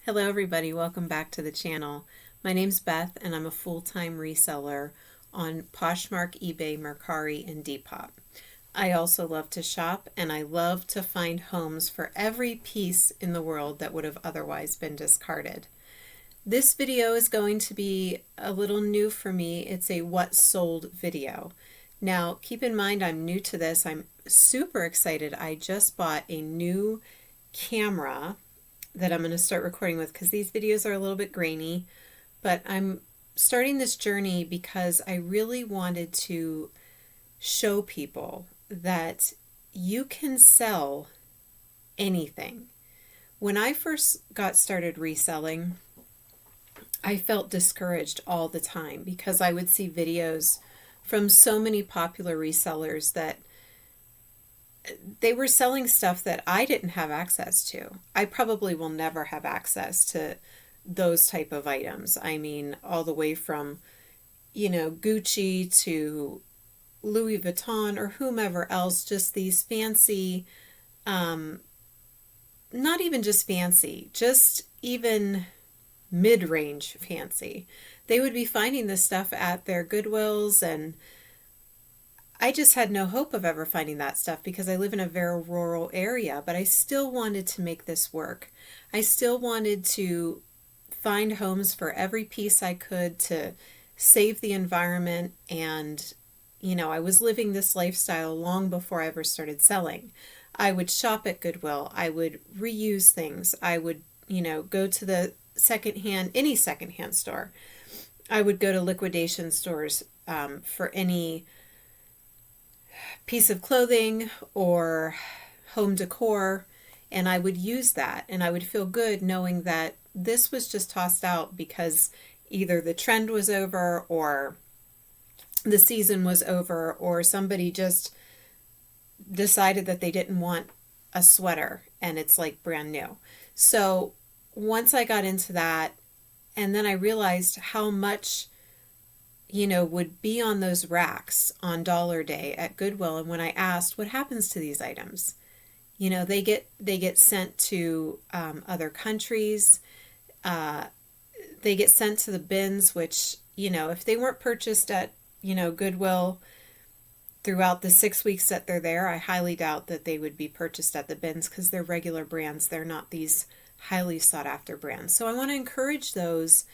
Hello everybody, welcome back to the channel. My name's Beth and I'm a full-time reseller on Poshmark, eBay, Mercari, and Depop. I also love to shop and I love to find homes for every piece in the world that would have otherwise been discarded. This video is going to be a little new for me. It's a what sold video. Now keep in mind I'm new to this. I'm super excited. I just bought a new camera that I'm going to start recording with because these videos are a little bit grainy, but I'm starting this journey because I really wanted to show people that you can sell anything. When I first got started reselling, I felt discouraged all the time because I would see videos from so many popular resellers that they were selling stuff that I didn't have access to. I probably will never have access to those type of items. I mean, all the way from, Gucci to Louis Vuitton or whomever else, just these fancy, not even just fancy, just even mid-range fancy. They would be finding this stuff at their Goodwills, and I just had no hope of ever finding that stuff because I live in a very rural area, but I still wanted to make this work. I still wanted to find homes for every piece I could to save the environment, and I was living this lifestyle long before I ever started selling. I would shop at Goodwill. I would reuse things. I would, go to the any secondhand store. I would go to liquidation stores for any piece of clothing or home decor, and I would use that, and I would feel good knowing that this was just tossed out because either the trend was over or the season was over or somebody just decided that they didn't want a sweater and it's like brand new. So once I got into that, and then I realized how much would be on those racks on Dollar Day at Goodwill. And when I asked, what happens to these items? They get sent to other countries. They get sent to the bins, which, if they weren't purchased at, Goodwill throughout the 6 weeks that they're there, I highly doubt that they would be purchased at the bins because they're regular brands. They're not these highly sought after brands. So I want to encourage those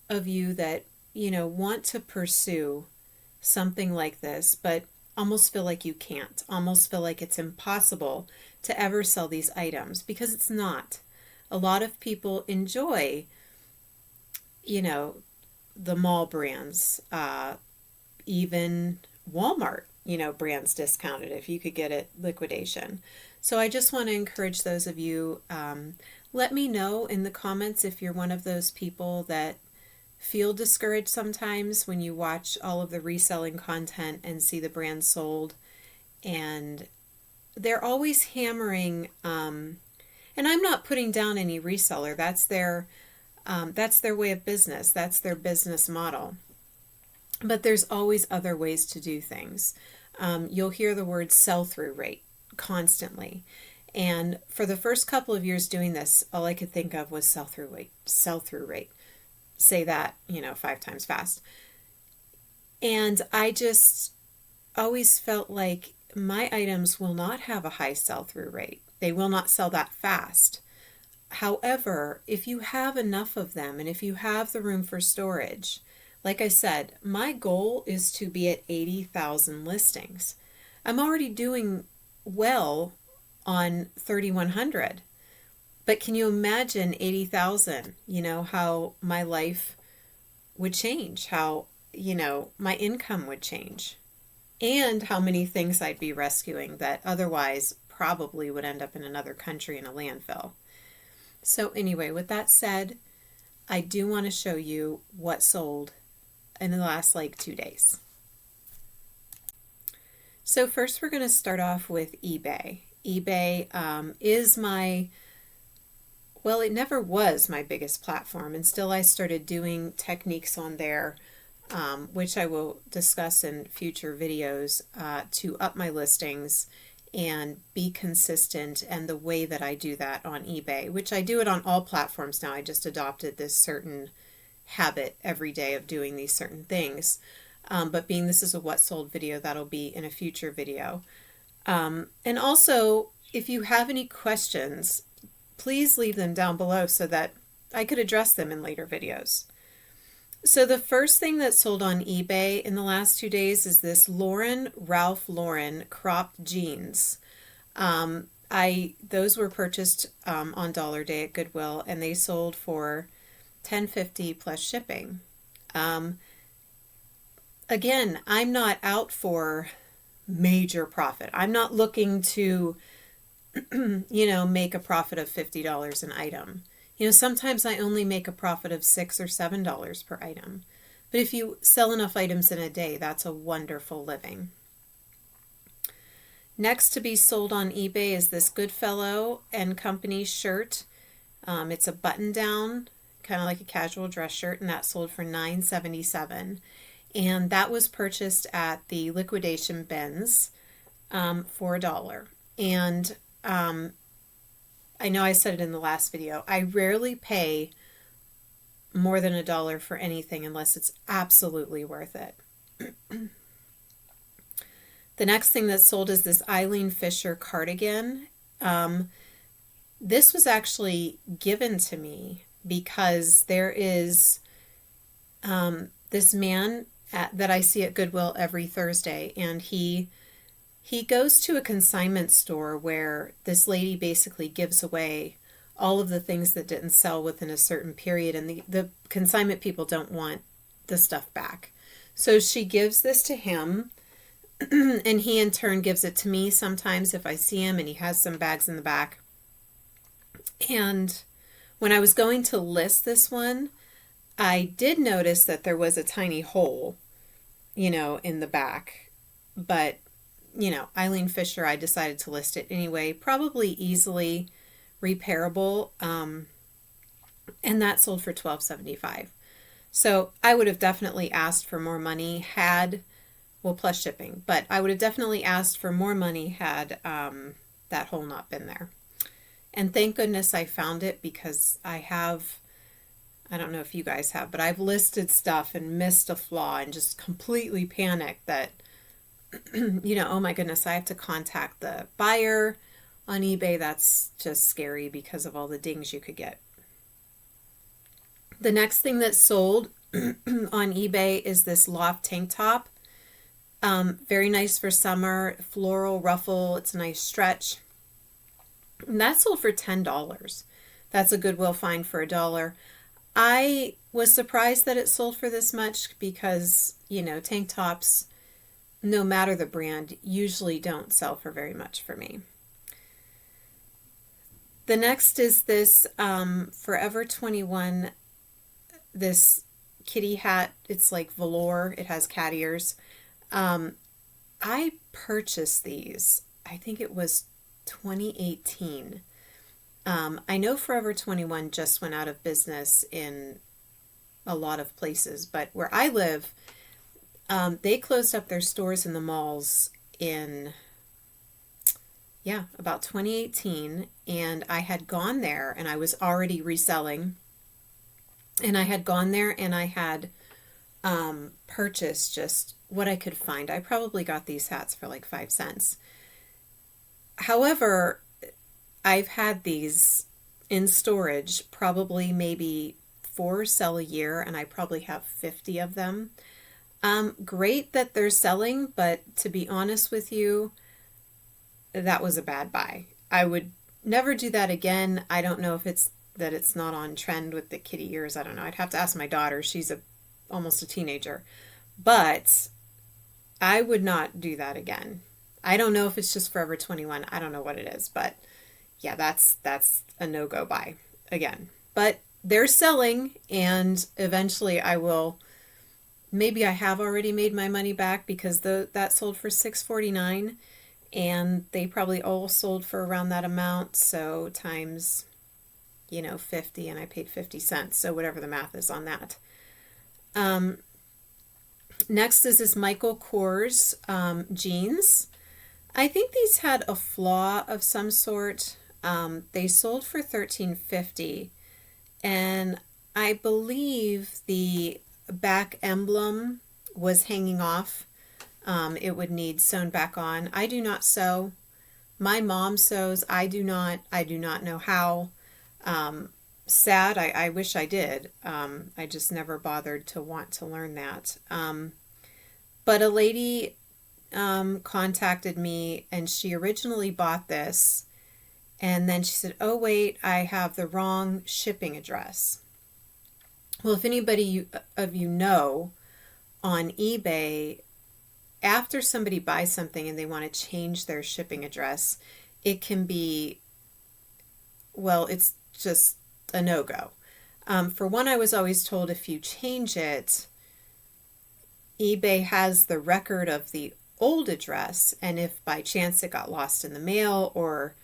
of you that want to pursue something like this, but almost feel like you can't, almost feel like it's impossible to ever sell these items, because it's not. A lot of people enjoy, the mall brands, even Walmart, brands discounted if you could get it liquidation. So I just want to encourage those of you, let me know in the comments if you're one of those people that feel discouraged sometimes when you watch all of the reselling content and see the brand sold, and they're always hammering, and I'm not putting down any reseller. That's their way of business. That's their business model. But there's always other ways to do things. You'll hear the word sell-through rate constantly. And for the first couple of years doing this, all I could think of was sell-through rate. Say that, 5 times fast. And I just always felt like my items will not have a high sell-through rate. They will not sell that fast. However, if you have enough of them and if you have the room for storage, like I said, my goal is to be at 80,000 listings. I'm already doing well on 3,100. But can you imagine 80,000, how my life would change, how, my income would change, and how many things I'd be rescuing that otherwise probably would end up in another country in a landfill. So anyway, with that said, I do want to show you what sold in the last 2 days. So first we're going to start off with eBay. eBay is it never was my biggest platform, and still I started doing techniques on there, which I will discuss in future videos, to up my listings and be consistent, and the way that I do that on eBay, which I do it on all platforms now. I just adopted this certain habit every day of doing these certain things. But being this is a what sold video, that'll be in a future video. And also, if you have any questions, please leave them down below so that I could address them in later videos. So the first thing that sold on eBay in the last 2 days is this Ralph Lauren cropped jeans. Those were purchased on Dollar Day at Goodwill, and they sold for $10.50 plus shipping. Again, I'm not out for major profit. I'm not looking to, make a profit of $50 an item. Sometimes I only make a profit of $6 or $7 per item. But if you sell enough items in a day, that's a wonderful living. Next to be sold on eBay is this Goodfellow and Company shirt. It's a button down, kind of like a casual dress shirt, and that sold for $9.77. And that was purchased at the liquidation bins for $1. And I know I said it in the last video, I rarely pay more than $1 for anything unless it's absolutely worth it. The next thing that's sold is this Eileen Fisher cardigan. This was actually given to me because there is this man that I see at Goodwill every Thursday, and he goes to a consignment store where this lady basically gives away all of the things that didn't sell within a certain period, and the consignment people don't want the stuff back. So she gives this to him, and he in turn gives it to me sometimes if I see him and he has some bags in the back. And when I was going to list this one, I did notice that there was a tiny hole, in the back, but Eileen Fisher, I decided to list it anyway, probably easily repairable, and that sold for $12.75. So I would have definitely asked for more money plus shipping, but I would have definitely asked for more money had that hole not been there. And thank goodness I found it, because I don't know if you guys have, but I've listed stuff and missed a flaw and just completely panicked that oh my goodness, I have to contact the buyer on eBay. That's just scary because of all the dings you could get. The next thing that's sold on eBay is this loft tank top. Very nice for summer, floral ruffle. It's a nice stretch. And that sold for $10. That's a Goodwill find for $1. I was surprised that it sold for this much because, tank tops, no matter the brand, usually don't sell for very much for me. The next is this Forever 21, this kitty hat. It's like velour. It has cat ears. I purchased these, I think it was 2018. I know Forever 21 just went out of business in a lot of places, but where I live, they closed up their stores in the malls in, about 2018, and I had gone there, and I was already reselling, and I had gone there, and I had purchased just what I could find. I probably got these hats for like 5 cents. However, I've had these in storage, probably maybe 4 sell a year, and I probably have 50 of them. Great that they're selling, but to be honest with you, that was a bad buy. I would never do that again. I don't know if it's that it's not on trend with the kitty ears. I don't know. I'd have to ask my daughter. She's almost a teenager. But I would not do that again. I don't know if it's just Forever 21. I don't know what it is, but yeah, that's a no-go buy again. But they're selling, and eventually I will. Maybe I have already made my money back because that sold for $6.49, and they probably all sold for around that amount. So times, 50, and I paid 50 cents. So whatever the math is on that. Next is this Michael Kors jeans. I think these had a flaw of some sort. They sold for $13.50, and I believe the back emblem was hanging off. It would need sewn back on. I do not sew. My mom sews. I do not. I do not know how. Sad. I wish I did. I just never bothered to want to learn that. But a lady contacted me, and she originally bought this, and then she said, oh wait, I have the wrong shipping address. Well, if anybody of you know, on eBay, after somebody buys something and they want to change their shipping address, it can be, well, it's just a no-go. For one, I was always told if you change it, eBay has the record of the old address, and if by chance it got lost in the mail or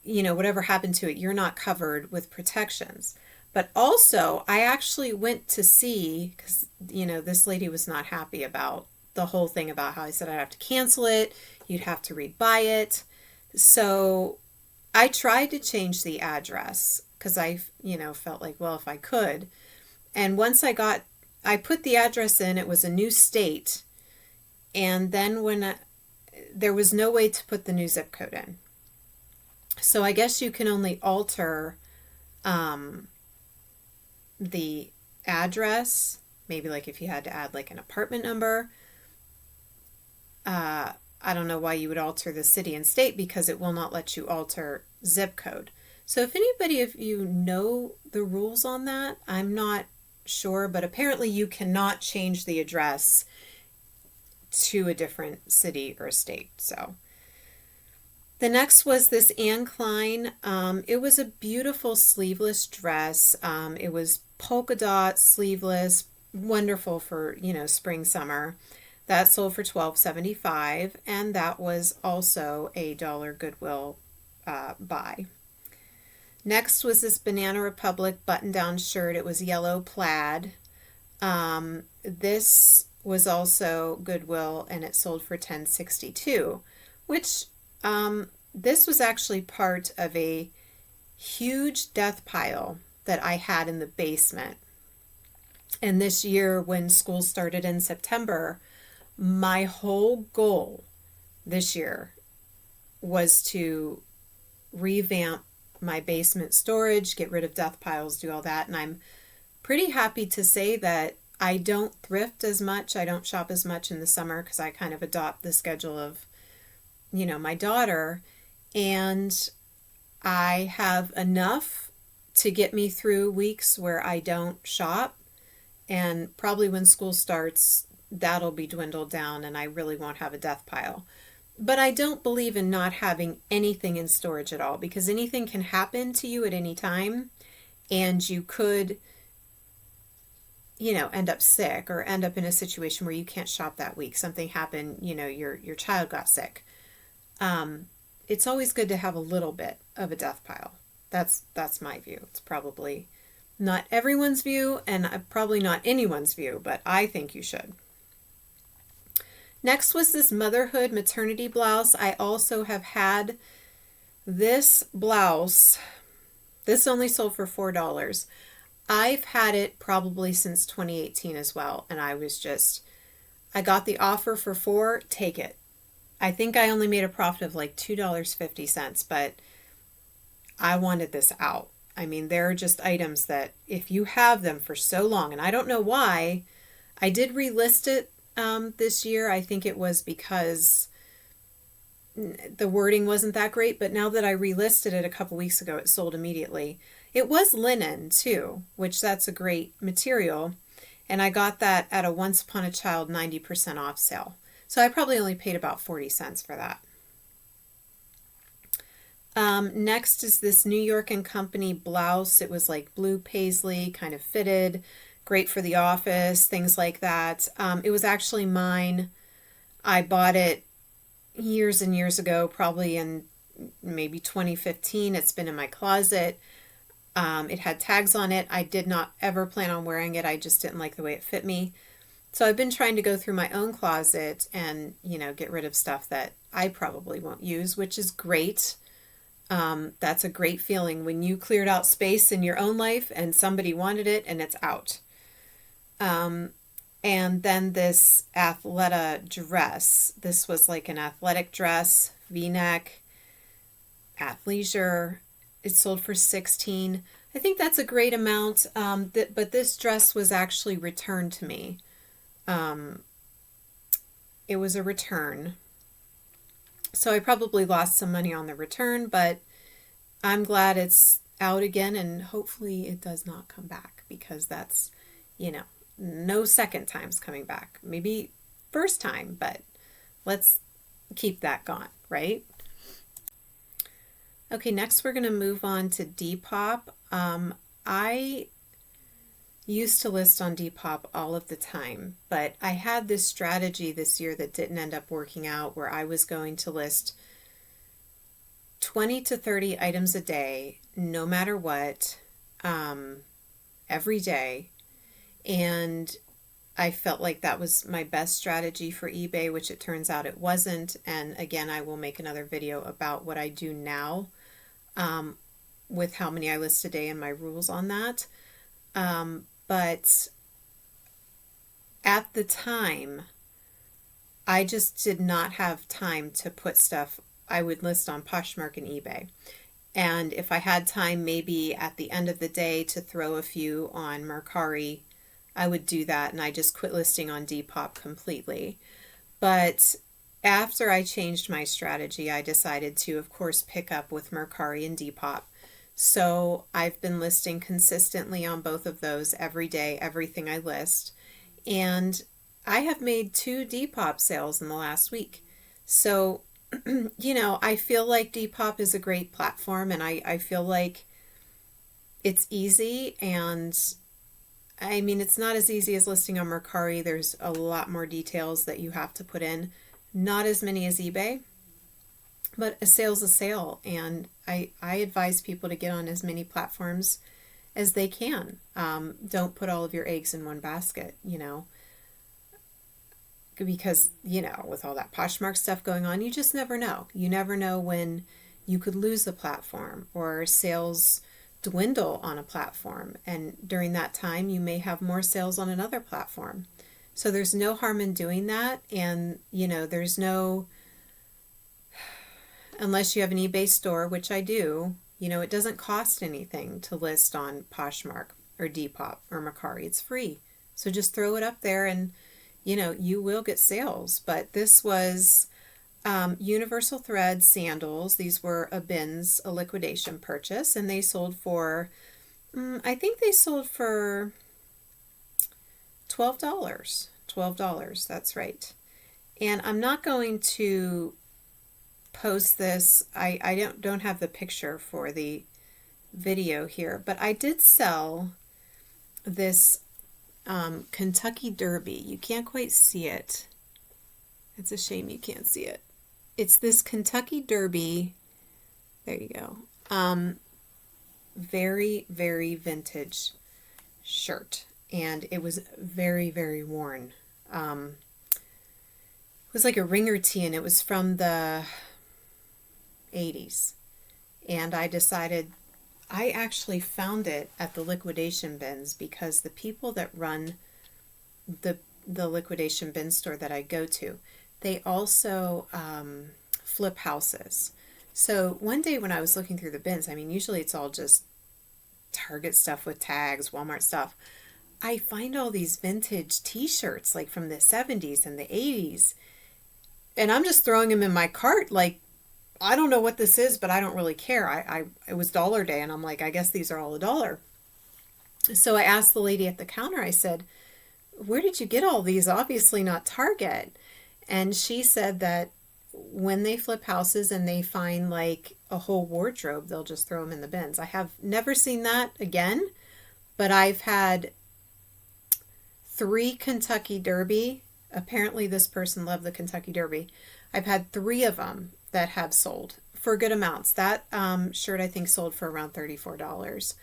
whatever happened to it, you're not covered with protections. But also, I actually went to see, because this lady was not happy about the whole thing, about how I said I'd have to cancel it, you'd have to rebuy it. So I tried to change the address because I felt like, well, if I could. And once I put the address in, it was a new state. And then there was no way to put the new zip code in. So I guess you can only alter the address, maybe like if you had to add like an apartment number. I don't know why you would alter the city and state, because it will not let you alter zip code. So if anybody of you know the rules on that, I'm not sure, but apparently you cannot change the address to a different city or state. So the next was this Anne Klein. It was a beautiful sleeveless dress. It was polka dot, sleeveless, wonderful for, spring, summer. That sold for $12.75, and that was also a dollar Goodwill buy. Next was this Banana Republic button-down shirt. It was yellow plaid. This was also Goodwill, and it sold for $10.62, which this was actually part of a huge death pile that I had in the basement. And this year, when school started in September, my whole goal this year was to revamp my basement storage, get rid of death piles, do all that. And I'm pretty happy to say that I don't thrift as much. I don't shop as much in the summer because I kind of adopt the schedule of, my daughter. And I have enough to get me through weeks where I don't shop. And probably when school starts, that'll be dwindled down and I really won't have a death pile. But I don't believe in not having anything in storage at all, because anything can happen to you at any time, and you could, end up sick or end up in a situation where you can't shop that week. Something happened, your child got sick. It's always good to have a little bit of a death pile. That's my view. It's probably not everyone's view, and probably not anyone's view, but I think you should. Next was this motherhood maternity blouse. I also have had this blouse. This only sold for $4. I've had it probably since 2018 as well, and I got the offer for $4, take it. I think I only made a profit of like $2.50, but I wanted this out. I mean, there are just items that if you have them for so long, and I don't know why, I did relist it this year. I think it was because the wording wasn't that great, but now that I relisted it a couple weeks ago, it sold immediately. It was linen too, which that's a great material, and I got that at a Once Upon a Child 90% off sale. So I probably only paid about 40 cents for that. Next is this New York & Company blouse. It was like blue paisley, kind of fitted, great for the office, things like that. It was actually mine. I bought it years and years ago, probably in maybe 2015. It's been in my closet. It had tags on it. I did not ever plan on wearing it. I just didn't like the way it fit me. So I've been trying to go through my own closet and, get rid of stuff that I probably won't use, which is great. That's a great feeling when you cleared out space in your own life and somebody wanted it and it's out. And then this Athleta dress. This was like an athletic dress, V-neck, athleisure. It sold for $16. I think that's a great amount. But this dress was actually returned to me. It was a return. So I probably lost some money on the return, but I'm glad it's out again, and hopefully it does not come back, because that's, no second time's coming back. Maybe first time, but let's keep that gone, right? Okay, next we're going to move on to Depop. I used to list on Depop all of the time, but I had this strategy this year that didn't end up working out, where I was going to list 20 to 30 items a day, no matter what, every day. And I felt like that was my best strategy for eBay, which it turns out it wasn't. And again, I will make another video about what I do now, with how many I list a day and my rules on that. But at the time, I just did not have time to put stuff I would list on Poshmark and eBay. And if I had time, maybe at the end of the day, to throw a few on Mercari, I would do that, and I just quit listing on Depop completely. But after I changed my strategy, I decided to, of course, pick up with Mercari and Depop. So I've been listing consistently on both of those every day, everything I list. And I have made 2 Depop sales in the last week. So, I feel like Depop is a great platform, and I feel like it's easy. And I mean, it's not as easy as listing on Mercari. There's a lot more details that you have to put in. Not as many as eBay, but a sale's a sale. And I advise people to get on as many platforms as they can. Don't put all of your eggs in one basket, because, with all that Poshmark stuff going on, you just never know. You never know when you could lose the platform or sales dwindle on a platform. And during that time, you may have more sales on another platform. So there's no harm in doing that. And, there's no, unless you have an eBay store, which I do, it doesn't cost anything to list on Poshmark or Depop or Mercari. It's free. So just throw it up there and, you will get sales. But this was Universal Thread sandals. These were a liquidation purchase, and they sold for, I think they sold for $12. $12, that's right. And I'm not going to post this. I don't have the picture for the video here, but I did sell this Kentucky Derby. You can't quite see it. It's a shame you can't see it. It's this Kentucky Derby. There you go. Very, very vintage shirt. And it was very, very worn. It was like a ringer tee, and it was from the 80s. And I decided, I actually found it at the liquidation bins, because the people that run the liquidation bin store that I go to, they also flip houses. So one day when I was looking through the bins, I mean, usually it's all just Target stuff with tags, Walmart stuff. I find all these vintage t-shirts, like from the 70s and the 80s, and I'm just throwing them in my cart like, I don't know what this is, but I don't really care. It was dollar day, and I'm like, I guess these are all $1. So I asked the lady at the counter, I said, where did you get all these? Obviously not Target. And she said that when they flip houses and they find like a whole wardrobe, they'll just throw them in the bins. I have never seen that again, but I've had 3 Kentucky Derby. Apparently this person loved the Kentucky Derby. I've had 3 of them that have sold for good amounts. That shirt I think sold for around $34.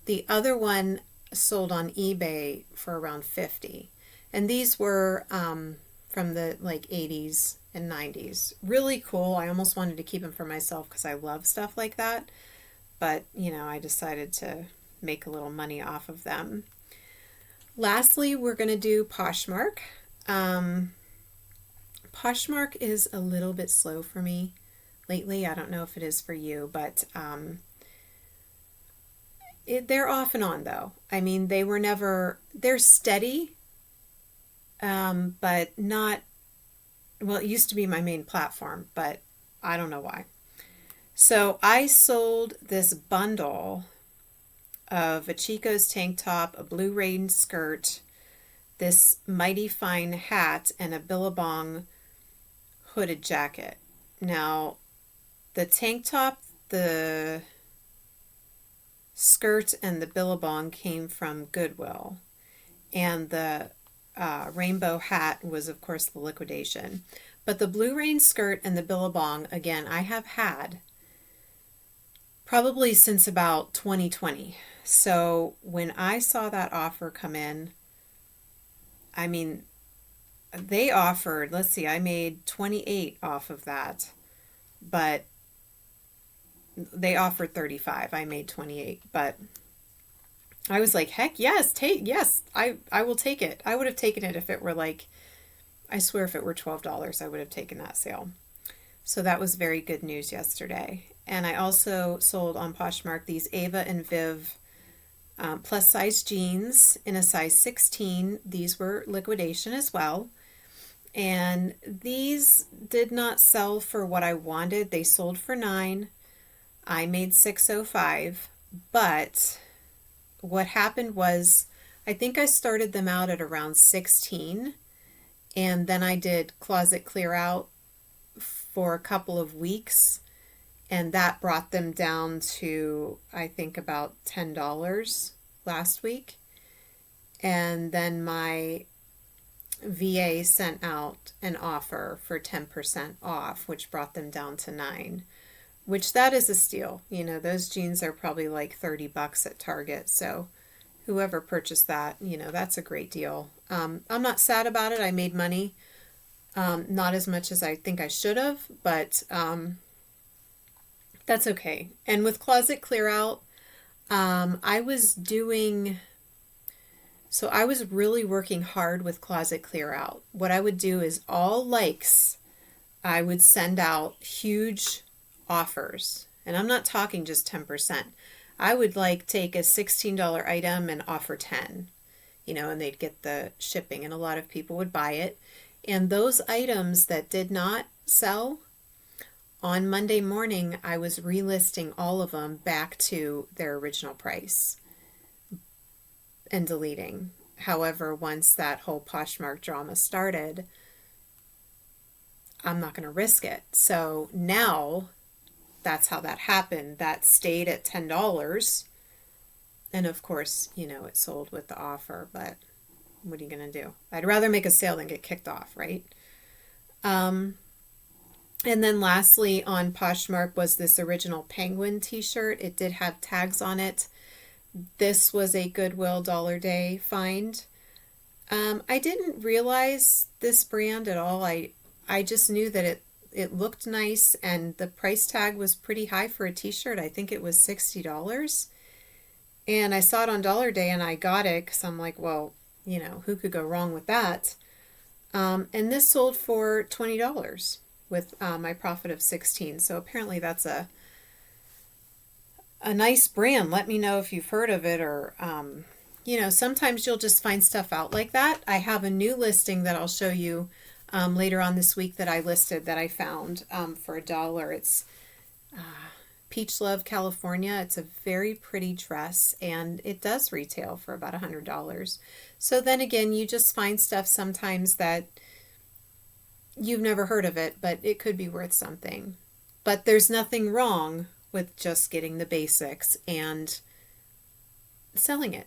The other one sold on eBay for around $50. And these were from the like 80s and 90s. Really cool. I almost wanted to keep them for myself because I love stuff like that. But, I decided to make a little money off of them. Lastly, we're going to do Poshmark. Poshmark is a little bit slow for me lately. I don't know if it is for you, but they're off and on though. I mean, they're steady, but not, well, it used to be my main platform, but I don't know why. So I sold this bundle of a Chico's tank top, a blue rain skirt, this Mighty Fine hat, and a Billabong hooded jacket. Now, the tank top, the skirt, and the Billabong came from Goodwill. And the rainbow hat was, of course, the liquidation. But the blue rain skirt and the Billabong, again, I have had probably since about 2020. So when I saw that offer come in, I mean, they offered, let's see, I made 28 off of that, but they offered 35. I made 28, but I was like, heck yes, I will take it. I would have taken it if it were like, I swear if it were $12, I would have taken that sale. So that was very good news yesterday. And I also sold on Poshmark these Ava and Viv plus size jeans in a size 16. These were liquidation as well. And these did not sell for what I wanted. They sold for $9. I made $6.05. But what happened was, I think I started them out at around 16. And then I did closet clear out for a couple of weeks. And that brought them down to, I think, about $10 last week. And then my VA sent out an offer for 10% off, which brought them down to $9, which that is a steal. Those jeans are probably like $30 at Target. So whoever purchased that, that's a great deal. I'm not sad about it. I made money. Not as much as I think I should have, but that's okay. And with closet clear out, I was really working hard with closet clear out. What I would do is all likes, I would send out huge offers. And I'm not talking just 10%. I would take a $16 item and offer 10, and they'd get the shipping, and a lot of people would buy it. And those items that did not sell, on Monday morning, I was relisting all of them back to their original price and deleting. However, once that whole Poshmark drama started, I'm not going to risk it. So now that's how that happened. That stayed at $10. And of course, it sold with the offer, but what are you going to do? I'd rather make a sale than get kicked off, right? And then lastly on Poshmark was this original penguin t-shirt. It did have tags on it. This was a Goodwill Dollar Day find. I didn't realize this brand at all. I just knew that it looked nice and the price tag was pretty high for a t-shirt. I think it was $60. And I saw it on Dollar Day and I got it because I'm like, well, who could go wrong with that? And this sold for $20 with my profit of 16. So apparently that's a nice brand. Let me know if you've heard of it, or sometimes you'll just find stuff out like that. I have a new listing that I'll show you later on this week that I listed that I found for $1. It's Peach Love, California. It's a very pretty dress and it does retail for about $100. So then again, you just find stuff sometimes that you've never heard of it, but it could be worth something. But there's nothing wrong with just getting the basics and selling it,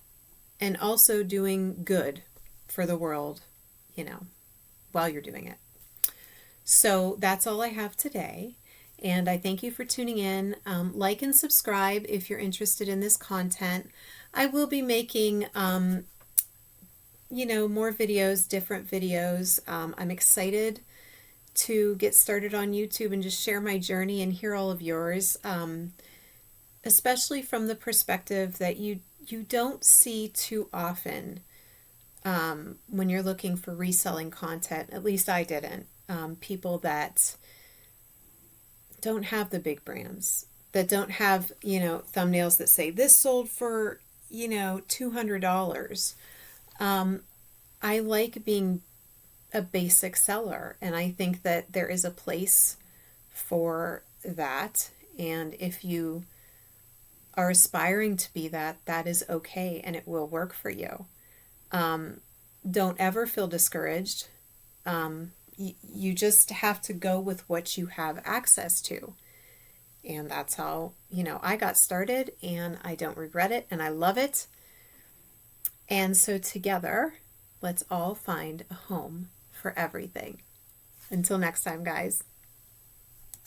and also doing good for the world, while you're doing it. So that's all I have today, and I thank you for tuning in. Like and subscribe if you're interested in this content. I will be making more videos, different videos. I'm excited to get started on YouTube and just share my journey and hear all of yours, especially from the perspective that you don't see too often when you're looking for reselling content. At least I didn't. People that don't have the big brands, that don't have, thumbnails that say this sold for, $200. I like being a basic seller, and I think that there is a place for that. And if you are aspiring to be that, that is okay, and it will work for you. Don't ever feel discouraged. You just have to go with what you have access to. And that's how, I got started, and I don't regret it, and I love it. And so together, let's all find a home for everything. Until next time, guys.